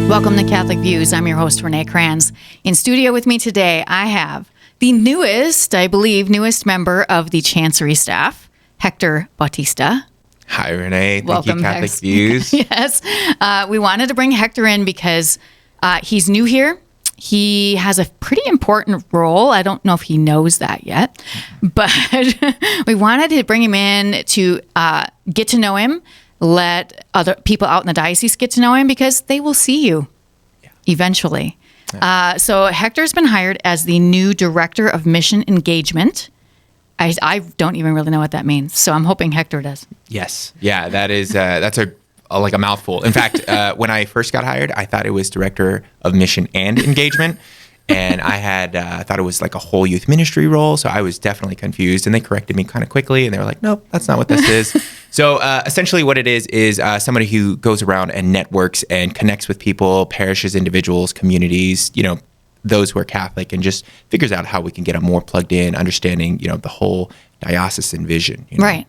Welcome to Catholic Views. I'm your host, Renee Kranz. In studio with me today, I have the newest member of the Chancery staff, Hector Bautista. Hi, Renee. Welcome, Thank you, Catholic Hex. Views. Yes. We wanted to bring Hector in because he's new here. He has a pretty important role. I don't know if he knows that yet, but we wanted to bring him in to get to know him, let other people out in the diocese get to know him because they will see you eventually. Yeah. So Hector's been hired as the new Director of Mission Engagement. I don't even really know what that means, so I'm hoping Hector does. Yes. Yeah, that's like a mouthful. In fact, when I first got hired, I thought it was Director of Mission and Engagement. And I thought it was like a whole youth ministry role. So I was definitely confused. And they corrected me kind of quickly. And they were like, nope, that's not what this is. So essentially what it is somebody who goes around and networks and connects with people, parishes, individuals, communities, those who are Catholic, and just figures out how we can get them more plugged in, understanding, the whole diocesan vision. Right.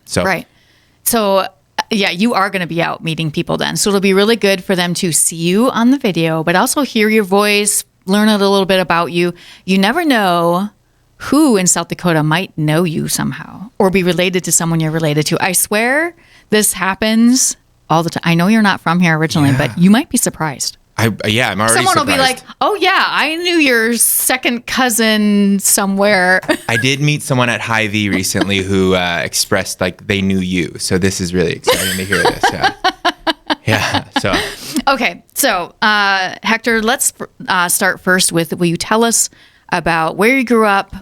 So yeah, you are going to be out meeting people then. So it'll be really good for them to see you on the video, but also hear your voice, learn a little bit about you. You never know who in South Dakota might know you somehow or be related to someone you're related to. I swear this happens all the time. I know you're not from here originally, but you might be surprised. I'm already Someone surprised. will be like, oh yeah, I knew your second cousin somewhere. I did meet someone at Hy-Vee recently who expressed like they knew you. So this is really exciting to hear this. Yeah. So. Okay. So, Hector, let's start first with, will you tell us about where you grew up,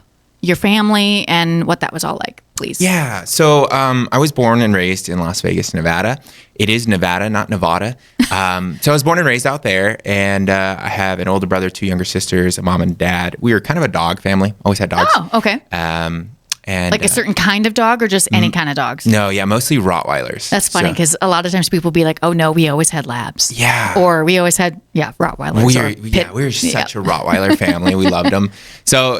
your family, and what that was all like, please? Yeah. So I was born and raised in Las Vegas, Nevada. It is Nevada, not Nevada. So I was born and raised out there, and I have an older brother, two younger sisters, a mom and dad. We were kind of a dog family. Always had dogs. Oh, okay. And like a certain kind of dog or just any kind of dogs? No, yeah, mostly Rottweilers. That's funny because a lot of times people be like, oh no, we always had Labs. Yeah. Or we always had, Rottweilers. We were such a Rottweiler family. We loved them. So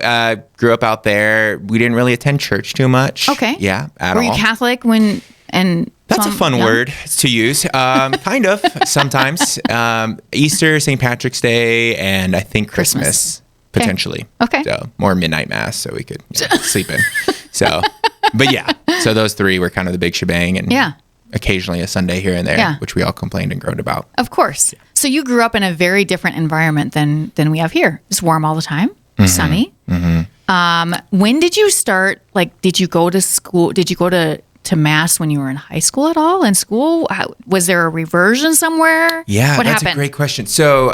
grew up out there. We didn't really attend church too much. Okay. Yeah, at all. Were you Catholic when... and That's a fun word to use. Kind of, sometimes. Easter, St. Patrick's Day, and I think Christmas. Potentially. Okay. So more midnight mass so we could sleep in. So, but yeah. So those three were kind of the big shebang, and occasionally a Sunday here and there, which we all complained and groaned about. Of course. Yeah. So you grew up in a very different environment than we have here. It's warm all the time, sunny. Mm-hmm. When did you start, did you go to school? Did you go to mass when you were in high school at all? In school? Was there a reversion somewhere? Yeah, what that's happened? A great question. So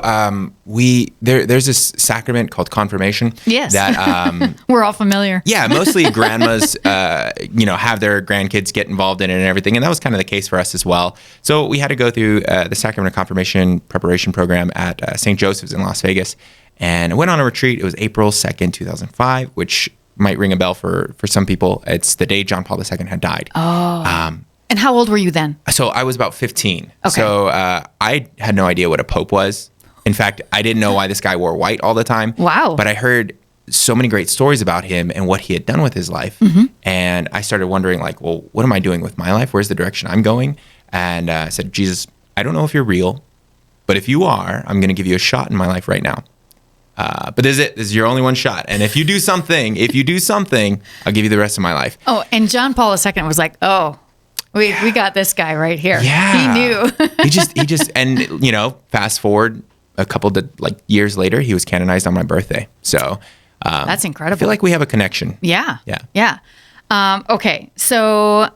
there's this sacrament called confirmation. Yes. That we're all familiar. Yeah, mostly grandmas, have their grandkids get involved in it and everything. And that was kind of the case for us as well. So we had to go through the sacrament of confirmation preparation program at St. Joseph's in Las Vegas. And I went on a retreat. It was April 2nd, 2005, which might ring a bell for some people. It's the day John Paul II had died. Oh. And how old were you then? So I was about 15. Okay. So I had no idea what a pope was. In fact, I didn't know why this guy wore white all the time. Wow. But I heard so many great stories about him and what he had done with his life. Mm-hmm. And I started wondering, well, what am I doing with my life? Where's the direction I'm going? And I said, Jesus, I don't know if you're real, but if you are, I'm going to give you a shot in my life right now. But this is it. This is your only one shot. And if you do something, I'll give you the rest of my life. Oh, and John Paul II was like, oh, we got this guy right here. Yeah. He knew. he just, and fast forward a couple years later, he was canonized on my birthday. So that's incredible. I feel like we have a connection. Yeah. Yeah. Okay. So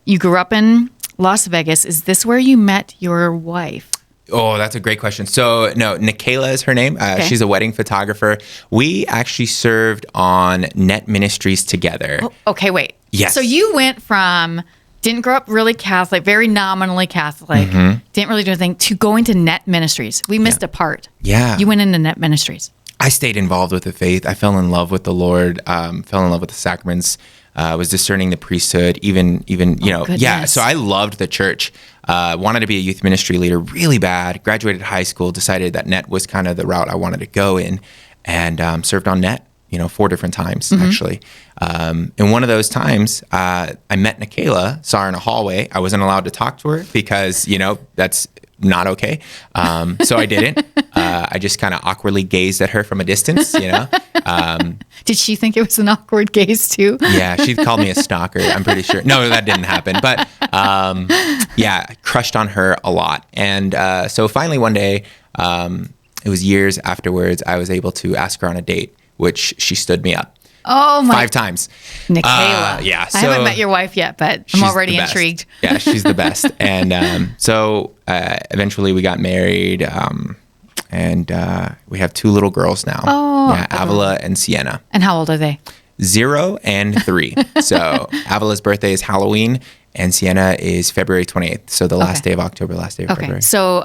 you grew up in Las Vegas. Is this where you met your wife? Oh, that's a great question. So, no, Nikayla is her name. She's a wedding photographer. We actually served on Net Ministries together. Oh, okay, wait. Yes. So you went from, didn't grow up really Catholic, very nominally Catholic, didn't really do anything, to going to Net Ministries. We missed a part. Yeah. You went into Net Ministries. I stayed involved with the faith. I fell in love with the Lord, fell in love with the sacraments, was discerning the priesthood, even yeah. So I loved the church. Wanted to be a youth ministry leader really bad. Graduated high school, decided that Net was kind of the route I wanted to go in, and served on Net, 4 different times actually. And one of those times, I met Nikayla, saw her in a hallway. I wasn't allowed to talk to her because, that's not okay. So I didn't. I just kind of awkwardly gazed at her from a distance, you know. Did she think it was an awkward gaze too? Yeah, she called me a stalker, I'm pretty sure. No, that didn't happen. But yeah, I crushed on her a lot. And so finally one day, it was years afterwards, I was able to ask her on a date, which she stood me up. Oh my! 5 times. Nicaila. Yeah. So I haven't met your wife yet, but I'm already intrigued. Yeah, she's the best. And so eventually we got married, and we have 2 little girls now. Oh. Yeah, Avila and Sienna. And how old are they? 0 and 3. So Avila's birthday is Halloween, and Sienna is February 28th. So the last day of October, last day of February. So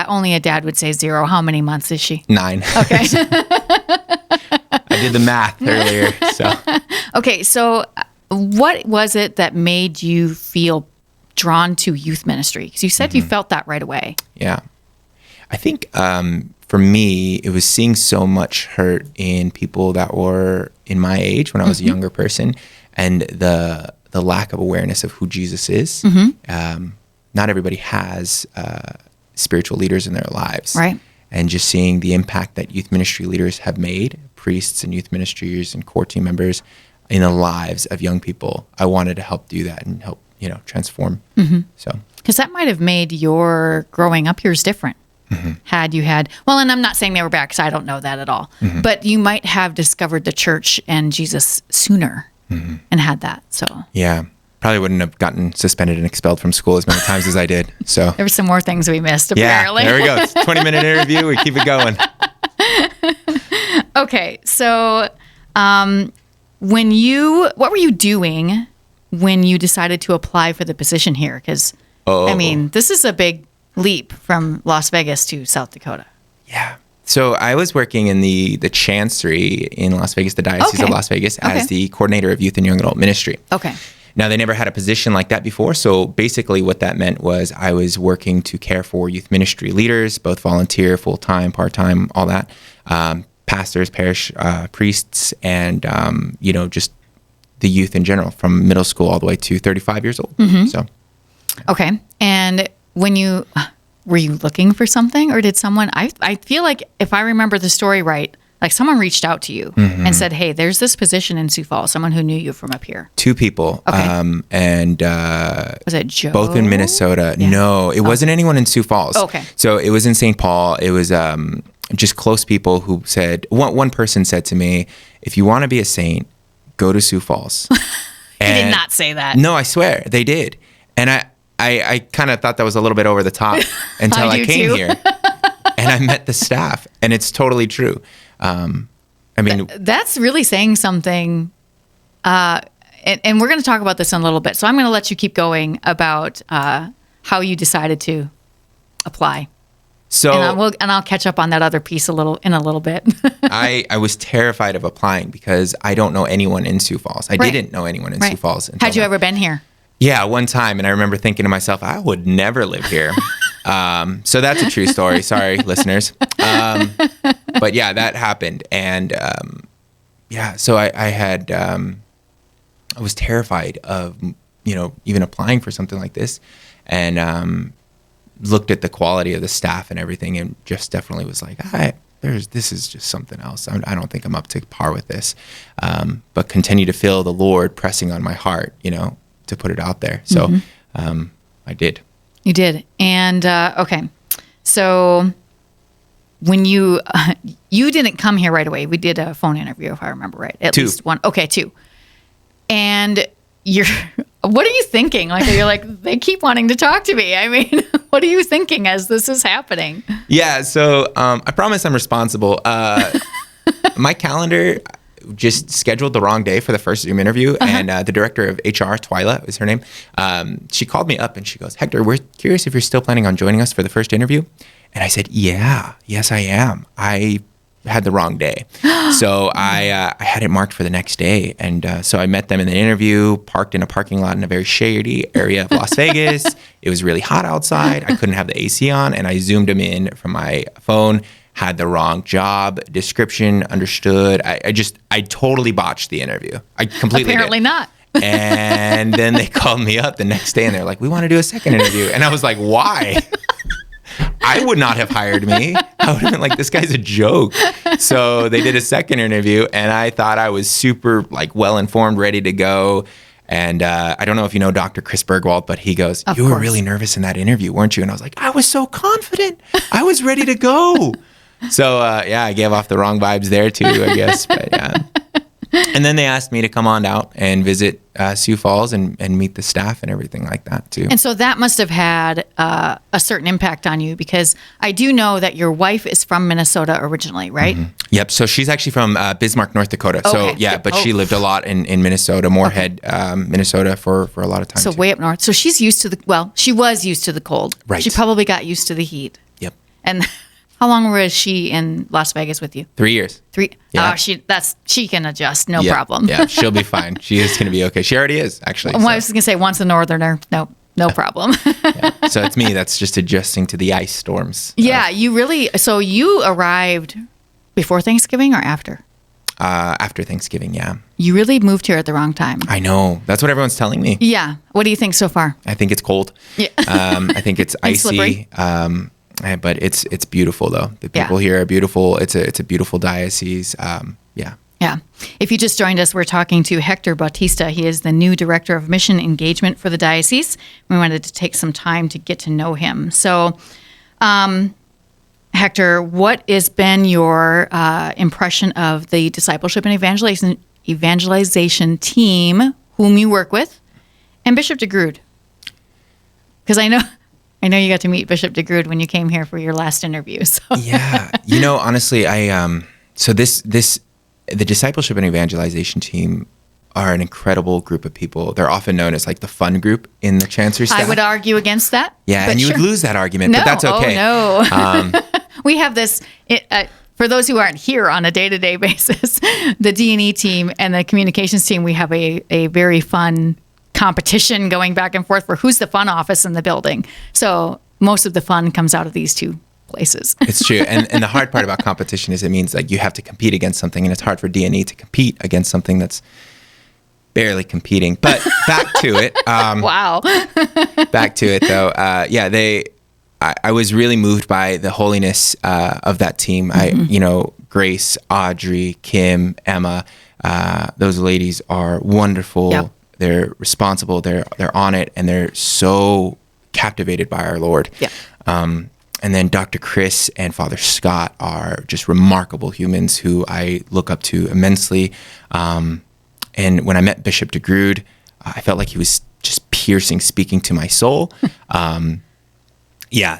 only a dad would say 0. How many months is she? 9. Okay. I did the math earlier. So okay. So what was it that made you feel drawn to youth ministry? Because you said you felt that right away. Yeah. I think for me, it was seeing so much hurt in people that were in my age when I was a younger person, and the lack of awareness of who Jesus is. Not everybody has spiritual leaders in their lives. Right. And just seeing the impact that youth ministry leaders have made, priests and youth ministers and core team members, in the lives of young people. I wanted to help do that and help, transform. So, because that might have made your growing up years different. Had you had, well, and I'm not saying they were bad because I don't know that at all, but you might have discovered the church and Jesus sooner and had that. So yeah, probably wouldn't have gotten suspended and expelled from school as many times as I did. So there were some more things we missed, apparently. Yeah, there we go. It's a 20-minute interview. We keep it going. Okay, so what were you doing when you decided to apply for the position here? Because, I mean, this is a big leap from Las Vegas to South Dakota. Yeah. So I was working in the Chancery in Las Vegas, the Diocese of Las Vegas, as the coordinator of youth and young adult ministry. Okay. Now, they never had a position like that before. So basically what that meant was I was working to care for youth ministry leaders, both volunteer, full-time, part-time, all that, pastors, parish priests, and, just the youth in general, from middle school all the way to 35 years old. So. Okay. And were you looking for something, or did someone, I feel like if I remember the story right, like someone reached out to you and said, hey, there's this position in Sioux Falls, someone who knew you from up here. 2 people. Okay. And was it Joe? Both in Minnesota. Yeah. No, it wasn't anyone in Sioux Falls. Okay. So it was in St. Paul. It was just close people who said, one person said to me, if you want to be a saint, go to Sioux Falls. He did not say that. No, I swear they did. And I kind of thought that was a little bit over the top until I came here and I met the staff, and it's totally true. I mean, that's really saying something. And we're going to talk about this in a little bit. So I'm going to let you keep going about how you decided to apply. So and I'll catch up on that other piece in a little bit. I was terrified of applying because I don't know anyone in Sioux Falls. I didn't know anyone in Sioux Falls. Had you ever been here? Yeah, one time. And I remember thinking to myself, I would never live here. So that's a true story. Sorry, listeners. But yeah, that happened. And so I was terrified of, even applying for something like this, and looked at the quality of the staff and everything, and just definitely was like, this is just something else. I don't think I'm up to par with this. But continue to feel the Lord pressing on my heart, to put it out there. So I did. You did. And okay. So when you didn't come here right away, we did a phone interview, if I remember right. At 2. least one. Okay, 2. And what are you thinking? Like, you're like, they keep wanting to talk to me. I mean, what are you thinking as this is happening? Yeah. So I promise I'm responsible. My calendar just scheduled the wrong day for the first Zoom interview. And the director of HR, Twyla is her name. She called me up and she goes, Hector, we're curious if you're still planning on joining us for the first interview. And I said, yes, I am. I had the wrong day. So I had it marked for the next day. And so I met them in the interview, parked in a parking lot in a very shady area of Las Vegas. It was really hot outside. I couldn't have the AC on. And I Zoomed them in from my phone, had the wrong job description, understood. I totally botched the interview. I completely Apparently did. Not. And then they called me up the next day and they're like, we want to do a second interview. And I was like, why? I would not have hired me. I would have been like, this guy's a joke. So they did a second interview, and I thought I was super like well-informed, ready to go. And I don't know if you know Dr. Chris Bergwald, but he goes, "You were really nervous in that interview, weren't you?" And I was like, "I was so confident. I was ready to go." So I gave off the wrong vibes there too, I guess. But yeah. And then they asked me to come on out and visit Sioux Falls and meet the staff and everything like that too. And so that must have had a certain impact on you, because I do know that your wife is from Minnesota originally, right? Mm-hmm. Yep. So she's actually from Bismarck, North Dakota. Okay. So yeah, but she lived a lot in Minnesota, Moorhead, Minnesota for a lot of time. So too. way up north. So she's used to she was used to the cold. Right. She probably got used to the heat. Yep. And how long was she in Las Vegas with you? 3 years. 3. Yeah. She can adjust, no problem. Yeah, she'll be fine. She is going to be okay. She already is, actually. Well, I was going to say, once a northerner, no problem. Yeah. So it's me that's just adjusting to the ice storms. Yeah, so you arrived before Thanksgiving or after? After Thanksgiving, yeah. You really moved here at the wrong time. I know. That's what everyone's telling me. Yeah. What do you think so far? I think it's cold. Yeah. I think it's icy. But it's beautiful though. The people here are beautiful. It's a beautiful diocese. Yeah. Yeah. If you just joined us, we're talking to Hector Bautista. He is the new director of mission engagement for the diocese. We wanted to take some time to get to know him. So, Hector, what has been your impression of the discipleship and evangelization team whom you work with, and Bishop DeGrood? Because I know you got to meet Bishop DeGrood when you came here for your last interview. So. Yeah. Honestly, the discipleship and evangelization team are an incredible group of people. They're often known as like the fun group in the Chancery staff. I would argue against that. Yeah, and you would lose that argument, but that's okay. Oh, no. We have this, for those who aren't here on a day-to-day basis, the D&E team and the communications team, we have a very fun competition going back and forth for who's the fun office in the building. So most of the fun comes out of these two places. It's true. And the hard part about competition is it means like you have to compete against something, and it's hard for D&E to compete against something that's barely competing. But back to it. Wow. Back to it though. I was really moved by the holiness of that team. Grace, Audrey, Kim, Emma, those ladies are wonderful. Yep. They're responsible. They're on it, and they're so captivated by our Lord. Yeah. And then Dr. Chris and Father Scott are just remarkable humans who I look up to immensely. And when I met Bishop DeGrood, I felt like he was just piercing, speaking to my soul.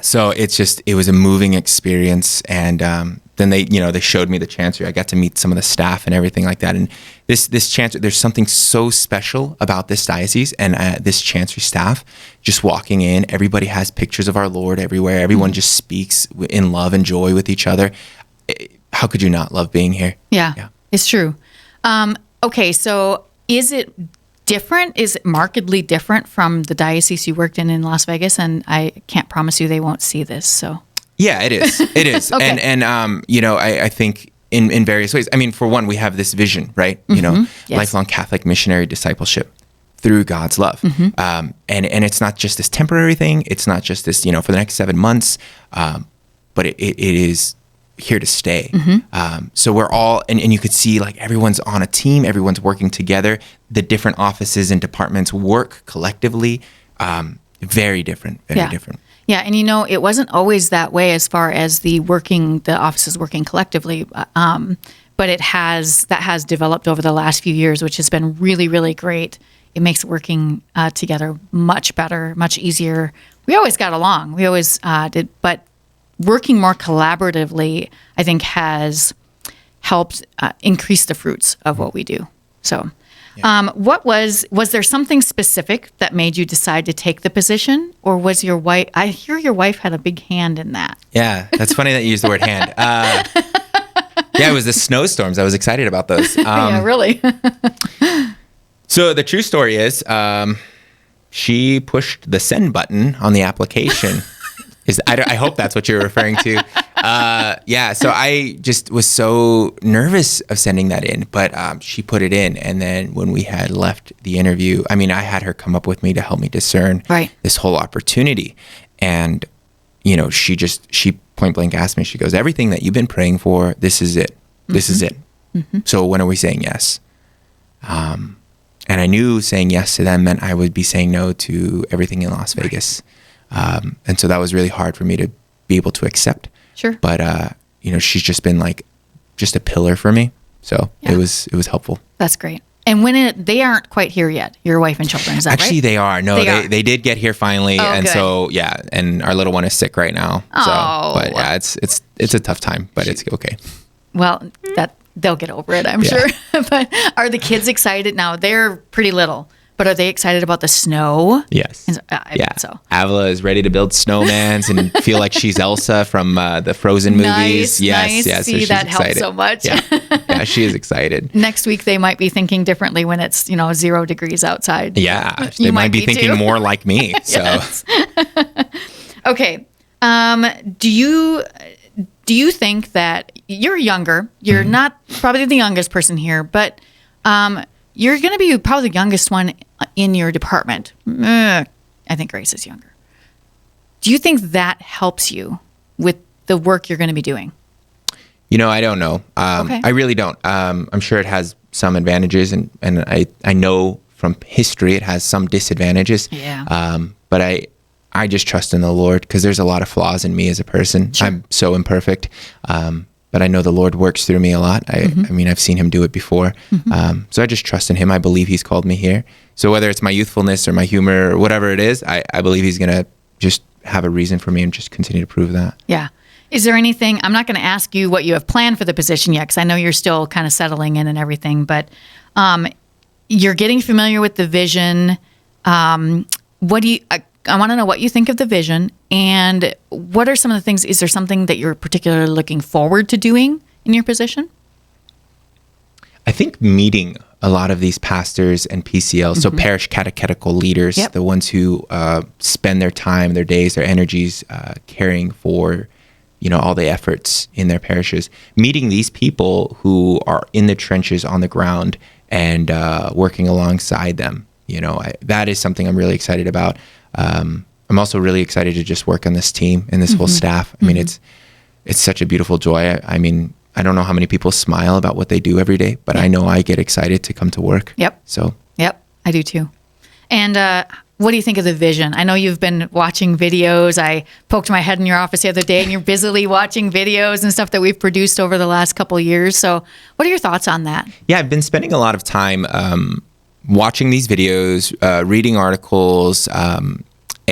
So it was a moving experience. And then they showed me the Chancery. I got to meet some of the staff and everything like that. And this Chancery, there's something so special about this diocese and this Chancery staff. Just walking in, everybody has pictures of our Lord everywhere. Everyone just speaks in love and joy with each other. How could you not love being here? Yeah. It's true. Okay, so is it different? Is it markedly different from the diocese you worked in Las Vegas? And I can't promise you they won't see this, so... Yeah, it is. It is. Okay. And I think in various ways. I mean, for one, we have this vision, right? Yes. Lifelong Catholic missionary discipleship through God's love. Mm-hmm. And it's not just this temporary thing. It's not just this, for the next 7 months, but it is here to stay. Mm-hmm. So we're all, and you could see like everyone's on a team, everyone's working together. The different offices and departments work collectively. Very different, very different. Yeah, and it wasn't always that way as far as the offices working collectively, but that has developed over the last few years, which has been really, really great. It makes working together much better, much easier. We always got along. We always did, but working more collaboratively, I think, has helped increase the fruits of what we do. So... Yeah. Was there something specific that made you decide to take the position, or was your wife? I hear your wife had a big hand in that. Yeah, that's funny that you used the word hand. It was the snowstorms. I was excited about those. Yeah, really. So the true story is, she pushed the send button on the application. I hope that's what you're referring to. So I just was so nervous of sending that in, but she put it in. And then when we had left the interview, I had her come up with me to help me discern this whole opportunity. And, she point blank asked me, she goes, everything that you've been praying for, this is it. This is it. So when are we saying yes? And I knew saying yes to them meant I would be saying no to everything in Las Vegas. And so that was really hard for me to be able to accept. Sure. But, she's just been like, just a pillar for me. So it was helpful. That's great. And they aren't quite here yet, your wife and children, is that Actually, right? they are. No, they did get here finally. And good. so, and our little one is sick right now. Oh. But yeah, it's a tough time, but it's okay. Well, they'll get over it, I'm sure. But are the kids excited now? They're pretty little, but are they excited about the snow? Yes. I bet so. Avila is ready to build snowmans and feel like she's Elsa from the Frozen movies. Nice. Yes. See, so she's that excited. helps so much. Yeah, she is excited. Next week, they might be thinking differently when it's 0 degrees outside. Yeah, they might be thinking too. more like me. So, Yes. Okay. Do you think that you're younger? You're not probably the youngest person here, but you're going to be probably the youngest one in your department. I think Grace is younger. Do you think that helps you with the work you're going to be doing? I don't know. Okay. I really don't. I'm sure it has some advantages, and I know from history it has some disadvantages. Yeah. But I just trust in the Lord because there's a lot of flaws in me as a person. Sure. I'm so imperfect. But I know the Lord works through me a lot. I mean, I've seen him do it before. So I just trust in him. I believe he's called me here. So whether it's my youthfulness or my humor or whatever it is, I believe he's going to just have a reason for me and just continue to prove that. Yeah. Is there anything, I'm not going to ask you what you have planned for the position yet, because I know you're still kind of settling in and everything, but you're getting familiar with the vision. I want to know what you think of the vision, and what are some of the things, is there something that you're particularly looking forward to doing in your position? I think meeting a lot of these pastors and PCLs, so parish catechetical leaders, the ones who spend their time, their days, their energies caring for, all the efforts in their parishes. Meeting these people who are in the trenches on the ground and working alongside them, that is something I'm really excited about. I'm also really excited to just work on this team and this whole staff. I mean, it's such a beautiful joy. I mean, I don't know how many people smile about what they do every day, but I know I get excited to come to work. Yep. So. Yep, I do too. And what do you think of the vision? I know you've been watching videos. I poked my head in your office the other day, and you're busily watching videos and stuff that we've produced over the last couple of years. So what are your thoughts on that? Yeah, I've been spending a lot of time watching these videos, reading articles. And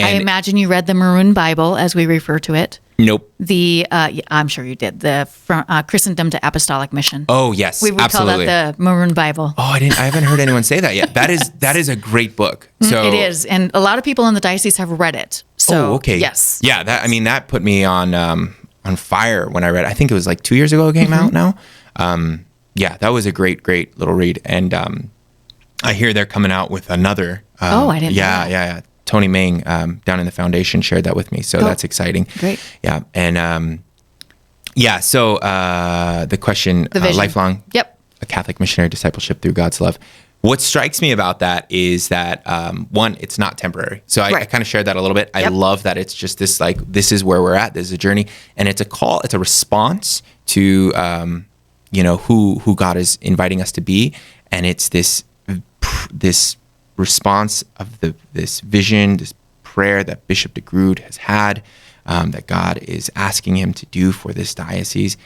I imagine you read the Maroon Bible, as we refer to it. Nope. I'm sure you did, the Christendom to Apostolic Mission. Oh, yes, we would absolutely. call that the Maroon Bible. Oh, I haven't heard anyone say that yet. That is a great book. So it is, and a lot of people in the diocese have read it. So, okay. Yes. Yeah, that put me on fire when I read it. I think it was like 2 years ago it came out now. Yeah, that was a great little read. And I hear they're coming out with another. I didn't know that. Yeah. Tony Mang down in the foundation shared that with me. So that's exciting. Great. Yeah. And so the question, the vision. lifelong a Catholic missionary discipleship through God's love. What strikes me about that is that, one, it's not temporary. So I kind of shared that a little bit. I love that it's just this, like, this is where we're at. This is a journey. And it's a call, it's a response to, who God is inviting us to be. And it's this response of this vision, this prayer that Bishop de Groot has had, that God is asking him to do for this diocese.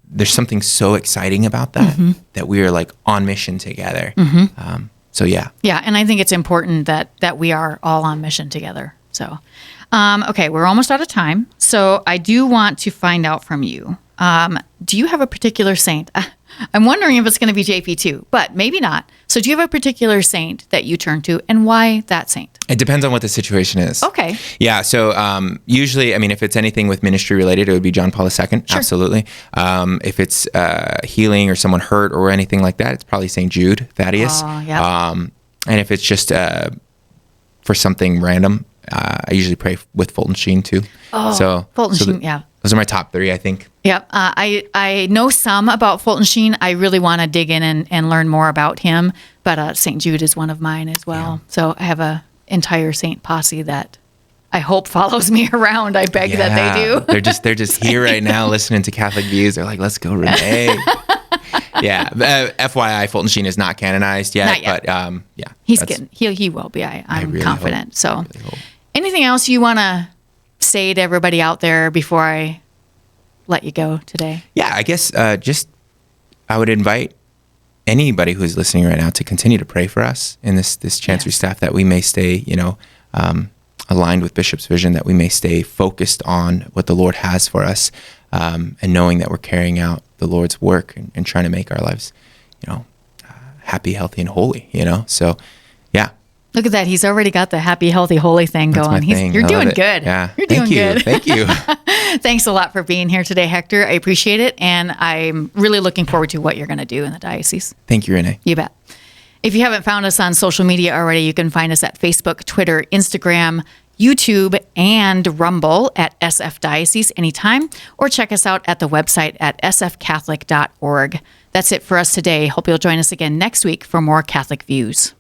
There's something so exciting about that, that we are like on mission together. So yeah. Yeah, and I think it's important that we are all on mission together. So, okay, we're almost out of time. So I do want to find out from you. Do you have a particular saint? I'm wondering if it's going to be JP too, but maybe not. So do you have a particular saint that you turn to, and why that saint? It depends on what the situation is. Okay. Yeah. So usually, I mean, if it's anything with ministry related, it would be John Paul II. Sure. Absolutely. If it's healing or someone hurt or anything like that, it's probably St. Jude Thaddeus. Oh, yeah. And if it's just for something random, I usually pray with Fulton Sheen too. Oh, so Fulton Sheen, yeah. Those are my top three, I think. Yep. I know some about Fulton Sheen. I really want to dig in and learn more about him. But St. Jude is one of mine as well. Yeah. So I have a entire saint posse that I hope follows me around. I beg that they do. They're just here right now listening to Catholic Views. They're like, let's go, Renee. Yeah. FYI, Fulton Sheen is not canonized yet. Not yet. But yeah. He will be. I'm really confident. hope. So anything else you want to say to everybody out there before I let you go today? Yeah, I guess I would invite anybody who's listening right now to continue to pray for us in this Chancery staff, that we may stay, aligned with Bishop's vision, that we may stay focused on what the Lord has for us, and knowing that we're carrying out the Lord's work and trying to make our lives, happy, healthy, and holy. So, yeah. Look at that. He's already got the happy, healthy, holy thing That's going. my thing. You're I love doing it. good. Yeah. You're doing good. Thank you. Thanks a lot for being here today, Hector. I appreciate it. And I'm really looking forward to what you're going to do in the diocese. Thank you, Renee. You bet. If you haven't found us on social media already, you can find us at Facebook, Twitter, Instagram, YouTube, and Rumble at SF Diocese anytime, or check us out at the website at sfcatholic.org. That's it for us today. Hope you'll join us again next week for more Catholic Views.